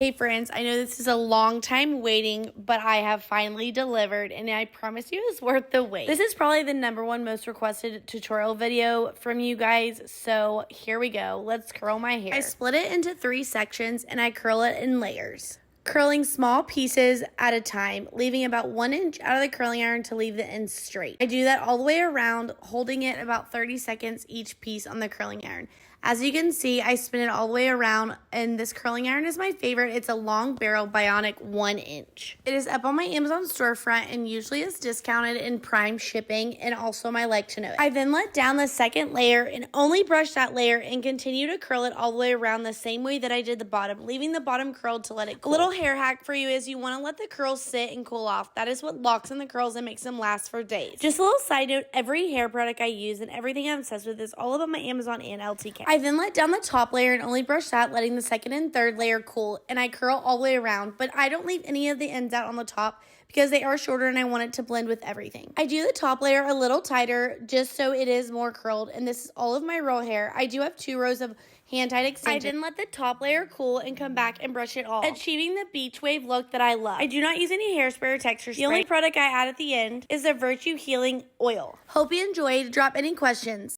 Hey friends, I know this is a long time waiting, but I have finally delivered and I promise you it's worth the wait. This is probably the #1 most requested tutorial video from you guys, so here we go. Let's curl my hair. I split it into 3 sections and I curl it in layers. Curling small pieces at a time, leaving about 1 inch out of the curling iron to leave the ends straight. I do that all the way around, holding it about 30 seconds each piece on the curling iron. As you can see, I spin it all the way around, and this curling iron is my favorite. It's a long barrel bionic 1 inch. It is up on my Amazon storefront and usually is discounted in Prime shipping and also my like to know it. I then let down the second layer and only brush that layer and continue to curl it all the way around the same way that I did the bottom, leaving the bottom curled to let it cool. A little hair hack for you is you want to let the curls sit and cool off. That is what locks in the curls and makes them last for days. Just a little side note, every hair product I use and everything I'm obsessed with is all about my Amazon and LTK. I then let down the top layer and only brush that, letting the second and third layer cool, and I curl all the way around, but I don't leave any of the ends out on the top because they are shorter and I want it to blend with everything. I do the top layer a little tighter just so it is more curled, and this is all of my roll hair. I do have 2 rows of hand-tied extensions. I then let the top layer cool and come back and brush it all, achieving the beach wave look that I love. I do not use any hairspray or texture spray. The only product I add at the end is the Virtue Healing Oil. Hope you enjoyed. Drop any questions.